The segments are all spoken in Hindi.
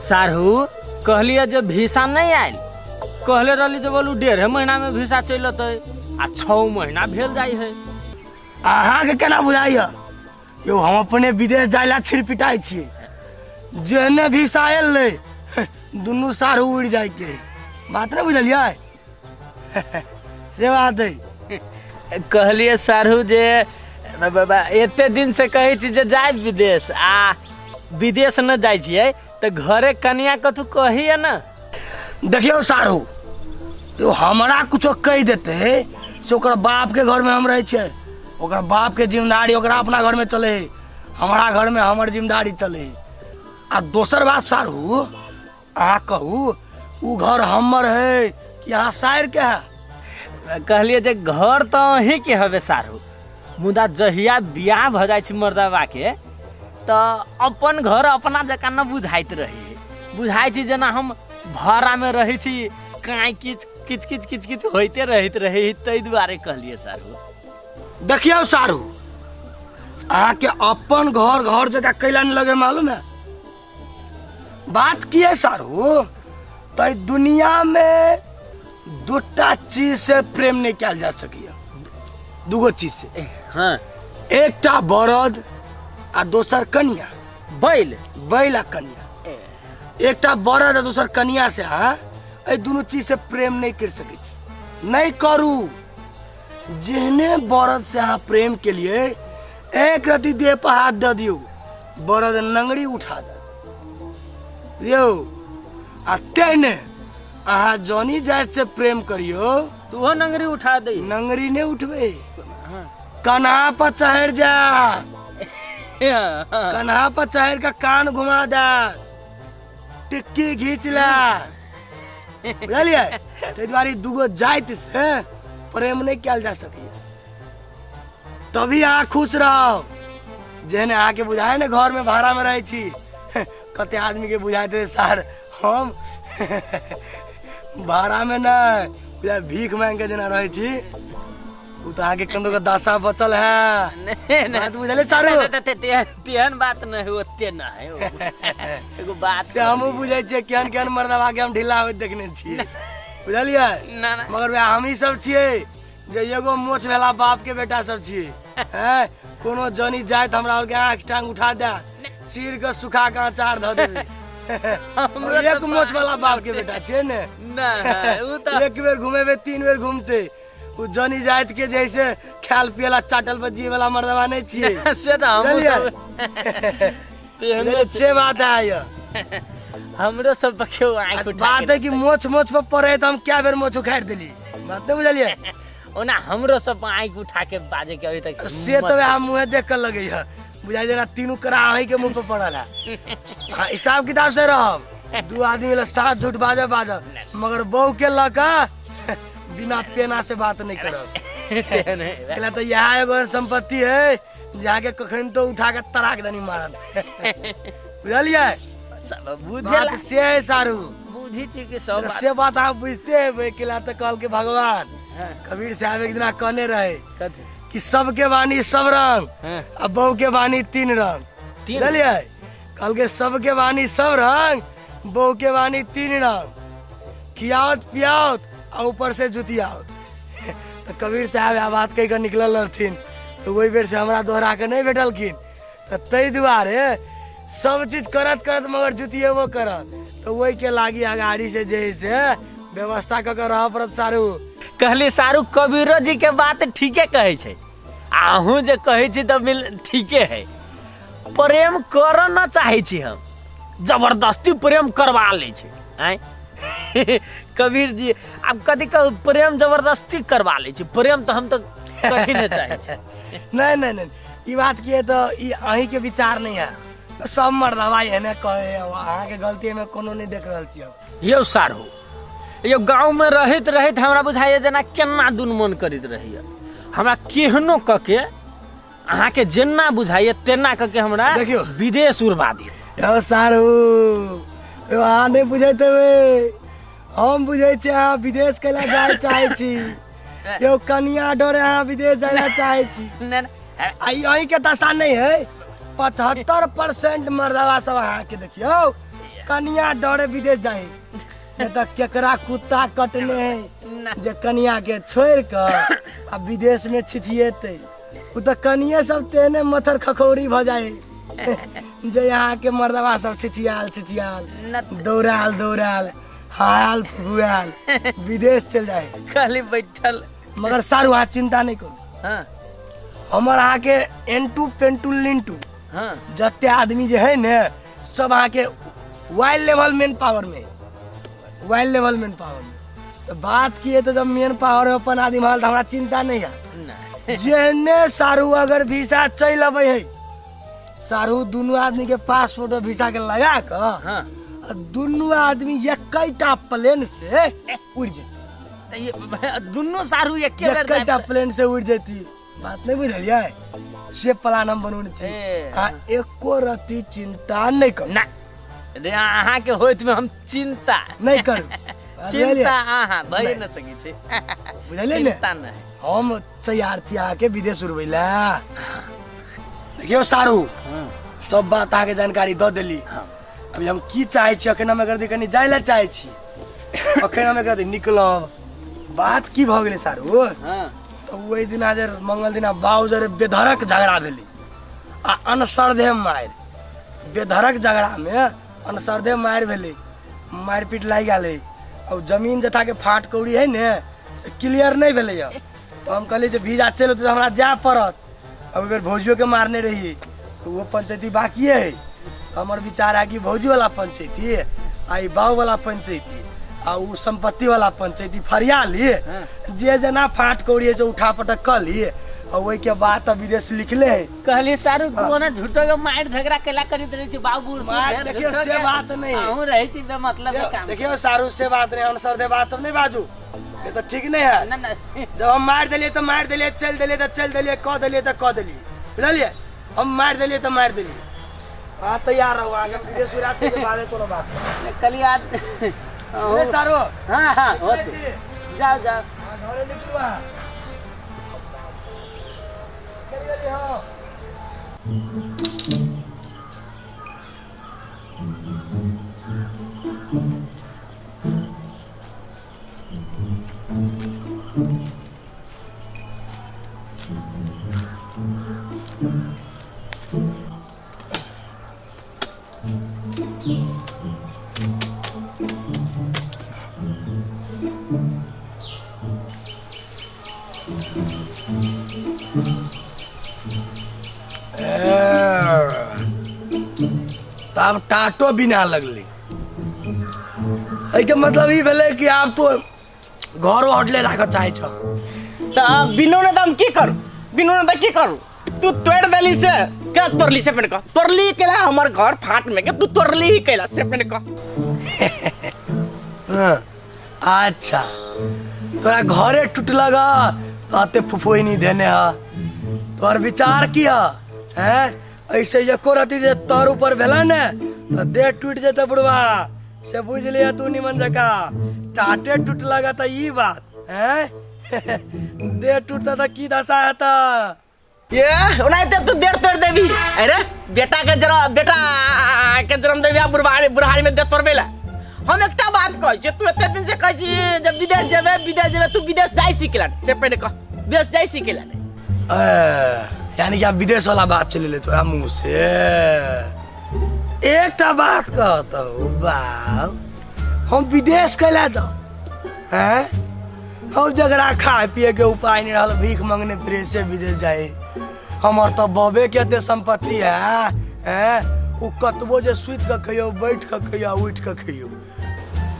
सारू कहलिए जो वीसा नहीं आयल कहले रही जो बोलू 1.5 महीना में वीसा चल आ 6 महीना भेल जाय है। अहाँ के केना बुझाइय यो हम अपने विदेश जाइला छिरपिटाई छियै जेहने वीसा आयल ले दुनू सारू उड़ जाय के बात नहीं बुझलियै से बात है। कहलिए सारू जे एते दिन से कहे छी जे जाए विदेश आ विदेश न जाय छियै तो घरे कन्या कथु कहिए न। देखियो सारू तो हमारा कुछो कह देते से ओकर बाप के घर में हम रहे छे ओकर बाप के जिम्मेदारी ओकरा अपना घर में चले हमारा घर में हमर जिम्मेदारी चले। आ दोसर बात सारू अहाँ कहू उ घर हमर है कि अहाँ सायर के है। कहलिए जे घर तो अहीं के हवे सारू मुदा जहिया बियाह भ जाय छी मर्दवा के तो अपन घर अपना जका न बुझाइत रही बुझाई छी जना हम भाड़ा में रही छी काई किच किच किच किच किच होते रहित रही तै दुआरे कहलिए सारू। देखियो सारू अहाँ के अपन घर जगह कैला नहीं लगे मालूम है बात की है सारू तो दुनिया में 2टा चीज से प्रेम नहीं किया जा सकिए 2गो चीज से। हाँ एकटा बरद आ दोसर कन्या बैल आ कन्या एकटा बरद आ दोसर कन्या से हाँ ए दोनों चीज से प्रेम नहीं कर सके छी नहीं करू। जेहने बरद से अहाँ प्रेम के लिए एक रति देह पर हाथ दे दियो बरद नंगड़ी उठा दे यो आ तेने अहाँ जॉनी जात से प्रेम करियो तो वो नंगरी उठा दे नंगरी नहीं उठवे कन्हा पर चढ़ जा कन्हा पर चढ़ का कान घुमा दे टिक्की घींच ला बुझलिए ते द्वारे 2गो जाति से प्रेम नहीं किया जा सके तभी अहाँ खुश रहो। जेहने अहाँ के बुझाए ने घर में भाड़ा में रहे छी कते आदमी के बुझाते सर हम भाड़ा में न भीख मांग के जेना रहे छी उ तो आगे कंदो का दासा बचल है बात बुझले सारू तेहन बात न है ओते न है एगो बात से हम बुझे छी केहन केहन मर्दवा के हम ढीला होत देखने छी बुझलिए मगर हम ही सब छिए जे एगो मोछ वाला बाप के बेटा सब छिए हैं कोनो जनी जात हमरा और के आंख टांग उठा दे चीर के सुखा के अचार ध देबे हम एक मोछ वाला बाप के बेटा छिए ने उ त एक बेर घुमेबे 3 बेर घूमते उ जनी जात के जैसे ख्याल पियला चाटल बजी वाला मर्दवा नहीं छिए से त हम सब तेहने छे बात है हमरो सब बखियो आंख उठा बात है कि मोछ पर पड़े तो हम क्या बेर मोछ उखाड़ देली बात नहीं बुझलिए ओना हमरो सब आंख उठा के बाजे के अभी तक से तो हम मुंह देख कर लगे है बुझाई देना तीनों कराही के मुंह पे पड़ल है हिसाब किताब से रह 2 आदमी ला साथ झूठ बाजे मगर बहू के लका बिना पेना से बात नहीं करब तो यहाँ एगो संपत्ति है जाके कखन तो उठा के तराक दनी मारत बुझलिए सब बुझे से है सारू बुझी छी के सब से बात आप बुझते हैं केला तो कल के भगवान कबीर साहब एक दिन कहने रहे कि सबके वाणी सब रंग अब बहू के वाणी 3 रंग बुझलिए कल के सबके वाणी सब रंग बहू के वाणी 3 रंग खियावत पियावत और ऊपर से जुतियावत तो कबीर साहब आ बात कह कर निकल रहथिन तो वही बेर से हमरा दोहरा के नहीं बैठलखिन तो तै दुआरे सब चीज करत करत मगर जुतियेबो करत तो वही के लागी अगाड़ी से जैसे व्यवस्था कर रह पड़त सारू। कहली सारू कबीरो जी के बात ठीके कहे छे आहू जे कहे छी तो ठीके है प्रेम कर न चाहे छी हम जबरदस्ती प्रेम करवा ले छे हैं कबीर जी अब कदी का प्रेम जबरदस्ती करवा ले छी प्रेम तो हम तो कहीं न चाहे छी नहीं ये बात की है तो ये अहीं के विचार नहीं है सब मर्दवा एने कहे अहाँ के गलती में कोनो नहीं देख रहल छी यो सारू यो गांव में रहत हमरा बुझाइए जना केना दुन मन करित रहिए हमरा केहनो कके अहाँ के जेना बुझाइए तेना कके हमरा देखियो विदेश उड़वा दियो यो सारू यो अहाँ नहीं बुझैते हम बुझे छी अहाँ विदेश कैला जाय चाहे छी यो कन्या डरे अहाँ विदेश जायला चाहे छी अहीं के दशा नहीं है 75% मर्दवा सब अहाँ के देखियो कनिया डरे विदेश जाए नहीं तो केकरा कुत्ता कटने है जे कनिया के छोड़ कर आ विदेश में छिछिएते उ तो कनिए सब तेने मथर खखौरी भ जाए जे यहाँ के मर्दवा सब छिछियाल दौड़ाल हाल फुआल विदेश चल जाए खाली बैठल। मगर सारू वहाँ चिंता नहीं करो। हाँ हमार यहाँ के एंटू पेंटू लिंटू हाँ जते आदमी जो है न सब यहाँ के वाइल्ड लेवल मैन पावर में तो बात की है तो जब मेन पावर में अपन आदमी हाल तो हमारा चिंता नहीं है। जेने सारू अगर वीसा चल अब है सारू दोनों आदमी के पासपोर्ट और वीसा के लगा कर हाँ दोनों आदमी एकटा प्लेन से उड़ जाती दोनों सारू एक प्लेन से उड़ जाती बात नहीं बुझलिए से प्लान हम बनौने छी एको रति चिंता नहीं कर ना रे अहाँ के होइत में हम चिंता नहीं कर चिंता अहाँ भइ न सकी छै बुझलिए ने चिंता नहीं हम तैयार छी आके विदेश उड़बैला देखियो सारू सब बात आके जानकारी द देली अभी हम की चाहे छी अखन हम अगर कनी जाय ला चाहे छी अखन हम अगर निकलब बात की भ गेलै सारू हां तो वही दिन आज मंगल दिन बाउजर बेधड़क झगड़ा भेली आ अनसरदे मार बेधड़क झगड़ा में अनसरदे मार भेली मारपीट लाग गए और जमीन जथा के फाट कौड़ी है ने से क्लियर नहीं भेले तो हम कहली वीजा चल तो हमरा जाए पड़त अब बेर भौजियो के मारने रही तो वो पंचायती बाकी है हमार विचार है कि भौजी वाला पंचायती आई बाऊ वाला पंचायती आ उ संपत्ति वाला पंचायती फरिया लिए जे जना फाट कौड़ी से उठा पटक कर लिए और वही के बाद तब विदेश लिखले है कहली सारू कोना झूठो के मार झगड़ा केला करित रही छी बाबू देखियो से बात नहीं हम रही छी बे मतलब के काम देखियो सारू से बात नहीं अनसर दे बात सब नहीं बाजू ये तो ठीक नहीं है ना ना जब हम मार देलिए तो मार देलिए चल देलिए तो चल देलिए कह देलिए तो कह देलिए बुझलिए हम मार देलिए तो मार देलिए हां तैयार रहो आगे विदेश उड़ाते के बाद चलो बात कल आज ए सारू हां हां होते जाओ जाओ घरे निकलवा चलिए हां तब टाटो बिना लगली के मतलब ई भेले कि आप तो घरो हटले राख चाहे छ त बिनो ने दम की करू बिनो ने की करू तू तोड़ देली से क्या तोड़ली से पेन का तोड़ली केला हमर घर फाट में के तू तोड़ली ही केला से पेन का अच्छा तोरा घरे टूट लगा आते फुफोई नहीं देने हा तोर विचार किया हैं ऐसे एको रति जे तोर ऊपर भेला ने तो देह टूट जेते बुढ़वा से बुझ लिया तू निमन जका टाटे टूट लगा त ई बात हैं देह टूटता त की दशा है त ये उनाइते तू देर तोड़ देबी अरे बेटा के जन्म देबी बुढ़ारी में दे तोड़बेला हम एकटा बात कहै छी तू एते दिन से कहै छी जब विदेश जेबे तू विदेश जाई सिखला से पहले कह विदेश जाई सिखला यानी कि आप विदेश वाला बात चले ले तोरा मुंह से एकटा बात कहता हूँ बाप हम विदेश कैला जाओ हैं हम झगड़ा खाए पिए के उपाय नहीं रहा भीख मांगने फिर से विदेश जाए हमार तो बबे के दे संपत्ति है हैं उ कतबो जे सुत के खइयो बैठ के खइयो उठ के खइयो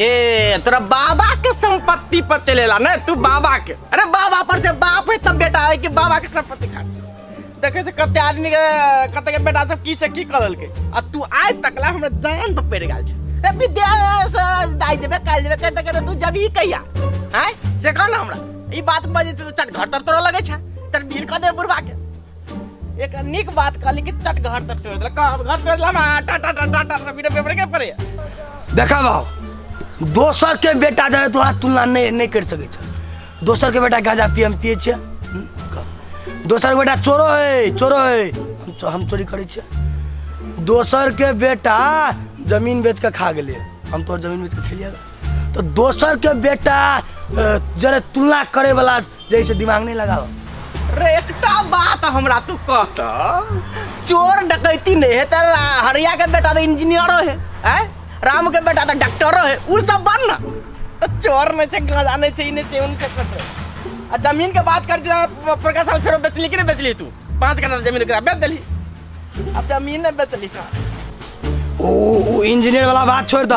ए तोरा बाबा के संपत्ति पर चलेला ना तू बाबा के अरे बाबा पर से बाप है तब बेटा है कि बाबा के संपत्ति खा देखे से कते आदमी के कते के बेटा सब की से की करल के आ तू आज तकला हमरा जान पर पड़ गेल छ रे विदेश दाई देबे काल देबे करते तू जब ही कहिया हैं से कहल हमरा ई बात बजे तो चट घर तर तोरा लगे छ चट भीड़ क दे बुढ़वा के एक निक बात कहली कि चट घर तर तोड़ दे घर तोड़ ला टाटा सब वीडियो पेपर के पड़े देखा बाबू दोसर के बेटा जाने तोरा तुलना नहीं कर सके छ दोसर के बेटा गांजा पीएम पिए छ दोसर के बेटा चोरो है हम चोरी करे छ दोसर के बेटा जमीन बेच के खा गेलिए, हम तो जमीन बेच के खेलिएगा। तो दोसर के बेटा जरे तुलना करे वाला जैसे दिमाग नहीं लगाओ। रे एकटा बात हमरा तू कहत, चोर डकैती नहीं है तो हरिया के बेटा तो इंजीनियर है, राम के बेटा तो डॉक्टर है, उ सब बन ना। तो चोर नहीं छे, जाने छे, इने छे, उनसे कट। आ जमीन के बात कर प्रकाश साल फिर बेचली कि नहीं बेचली तू? 5 कट्ठा जमीन के बेच देली, अब जमीन नहीं बेचली का। ओ इंजीनियर वाला बात छोड़ दो,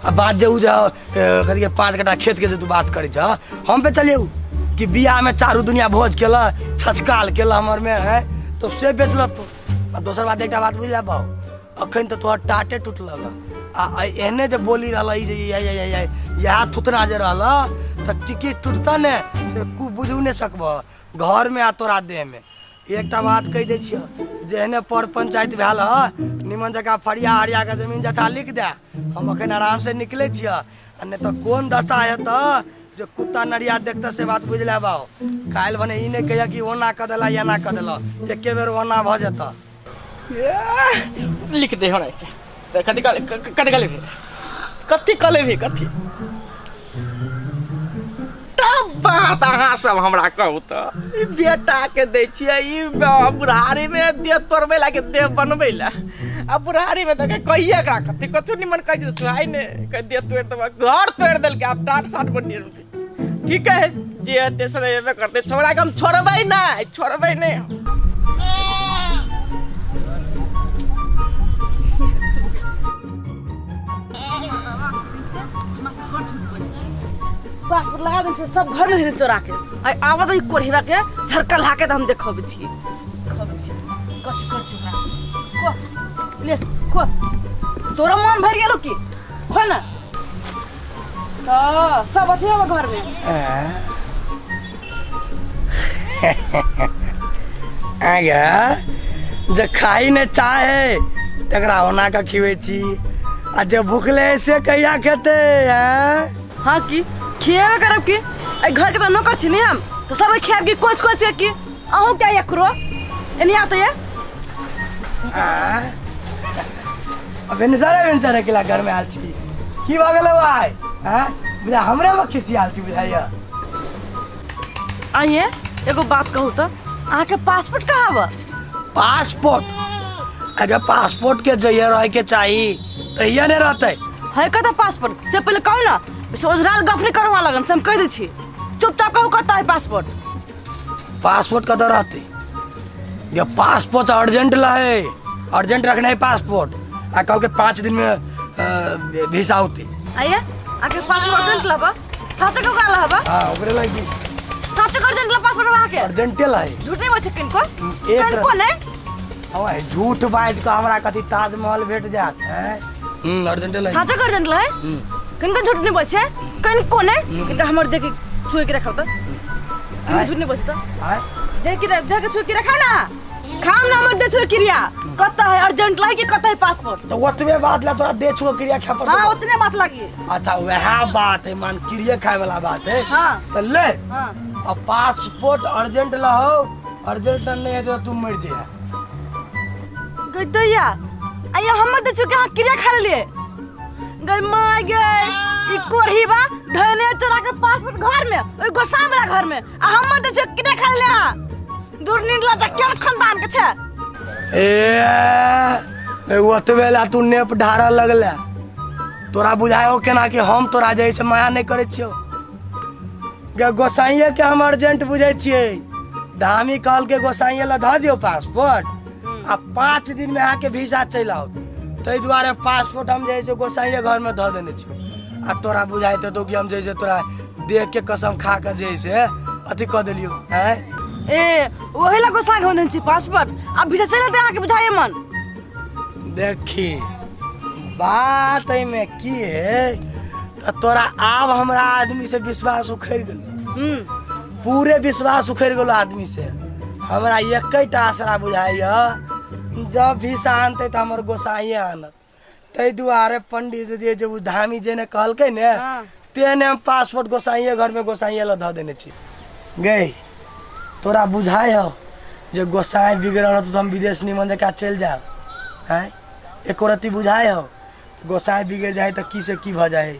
अब बात जो करिए 5 कट्ठा खेत के जो तू बात करी छ, हम पे चलिए कि बियाह में चारू दुनिया भोज केला, छचकाल केला हमर में है तो से बेचल तू। आ दोसर बात एक बात बुझ पाओ, अखन तो तोहर टाटे टूटल आ एहने जे बोली रहा यहाँ थुतना जे रहा तो टिकट टूटता ने से कु बुझू नहीं सकब घर में आ तोरा देह में। एक बात कह दे जेहने पर पंचायत भेल निमन जगह फरिया हरिया के जमीन जथा लिख दे, हम अखन आराम से निकले नहीं तो कौन दशा है तो जो कुत्ता नरिया देखते से बात बुझ लेबाओ। काल बने ई नहीं कहिया कि ओना कर दिला या ना कर दिला, एके बेर ओना भ जाता। लिख दे होना कथी कले भी कथी बात अहाँ सब हमरा कहू तो बेटा के दे छियै बुढ़ारी में देह तोड़बे लागे देह बनबे ला, आ बुढ़ारी में देखे कहिए एकरा कथी कछु निमन कह दे सुनाई ने कह देह तोड़ देबा, घर तोड़ देल के अब 60 बन ठीक है जे देश एबे करते छोड़ा के हम छोड़बे नहीं। पासपोर्ट लगा देन से सब घर में हिरन चोरा के आई आवा तो कोढ़ीवा के झरका ला के हम देखब छी कथि कर छी को ले को तोरा मन भर गेलो की हो ना तो सब अथी हो घर में आगा जे खाई ने चाहे तकरा होना का खिवे छी, आ जे भूखले से कहिया खेते हैं। हां की खियावे करब की आई घर के तो नौकर छी नहीं हम तो सब खियाब की कोच की अहू क्या एकरो एनी आते है अब बेनसारे केला घर में आल छी की भ गेलै भाई हैं बुझा हमरे में खिसी आल छी बुझाइया। आइए एगो बात कहू तो आहा के पासपोर्ट कहाँ बा? पासपोर्ट अगर पासपोर्ट के जइया रहे के चाहिए तो ये नहीं रहते है कता पासपोर्ट से पहले कहू ना ओजराल गप नहीं करवा लगन से हम कह दे छी चुपचाप कहू कता है पासपोर्ट कता रहते ये पासपोर्ट अर्जेंट लहे अर्जेंट रखना है पासपोर्ट आ कल के 5 दिन में वीसा होती आइए आके पासपोर्ट अर्जेंट लबा साथे को काला हबा हां ओकरे लागी साथे कर अर्जेंट ला पासपोर्ट वहां के अर्जेंट लहे झूठ नहीं बोल सकिन को नहीं ओए झूठ बाज को हमरा कथि ताजमहल भेट जात है अर्जेंट लहे साथे कर अर्जेंट लहे कन झूठ नहीं बोल छे कन को नहीं किनका हमर देख छुए के रखा त किन झूठ नहीं बोल त देख के छुए के रखा ना खाम ना मत दे छुए क्रिया कता है अर्जेंट लागी कि कता है पासपोर्ट तो ओतबे बात ला तोरा दे छुए क्रिया खा पर हां उतने बात लगी। अच्छा वह बात है मान क्रिया खाए वाला बात है हां तो ले हां अब पासपोर्ट अर्जेंट लहो अर्जेंट नहीं है तो तुम मर जाए गदैया आया हमर दे छुए क्रिया खा लिए गई मां गए ई कोरहीबा धने चोरा के पासपोर्ट घर में ओई गोसा वाला घर में आ हमर दे छुए क्रिया खा ले दूर नीला जक्कर खानदान के छे ए ओतबे ला तू नेप ढारा लगले तोरा बुझायो केना कि हम तोरा जैसे माया नहीं करे छियो गे गोसाइये के हम अर्जेंट बुझे छिए धामी कहल के गोसाइये ला ध दियो पासपोर्ट आ 5 दिन में आके वीसा चल आओ तै दुआरे पासपोर्ट हम जैसे गोसाइये घर में ध देने छियो आ तोरा बुझाइते तो कि हम जैसे तोरा देख के कसम खा के जैसे अथी क देलियो हैं ए ओहेला गोसा घोन छी पासपोर्ट अब वीसा चले ते आके बुझाए मन देखी बात में की है तो तोरा आब हमरा आदमी से विश्वास उखड़ गेल पूरे विश्वास उखड़ गेल आदमी से हमरा एकटा आसरा बुझाइया जब वीसा आनते तो हमर गोसाइये आनत तै दुआरे पंडित जी जो धामी जी ने कहलकै ने तेने हम पासपोर्ट गोसाइये घर में गोसाइये ला ध देने छी गई तोरा बुझाए हो जे गोसाई बिगड़ल तो हम विदेश निमन जका चल जाओ हैं एको रति बुझाए हो गोसाई बिगड़ जाए तो की से की भ जाए।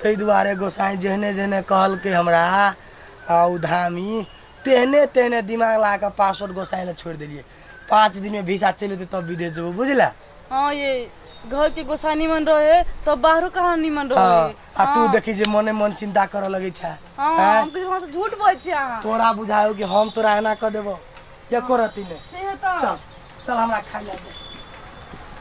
ताहि दुआरे गोसाई जेहने जेहने कहल के हमरा उधामी तेहने तेहने दिमाग ला के पासवर्ड गोसाई ले छोड़ दिलिए। 5 दिन में वीसा चले तब विदेश जब बुझला। हाँ ये घर के गोसाई निमन रहे तो बाहरों कहाँ निमन रहे। आ तू देखी जे मने मन चिंता करे लगे छा। हाँ हम वहाँ से झूठ बोल छे अहाँ। तोरा बुझायो कि हम तोरा एना कर देबो ये करती ने। से है तो चल चल हमरा खा ले।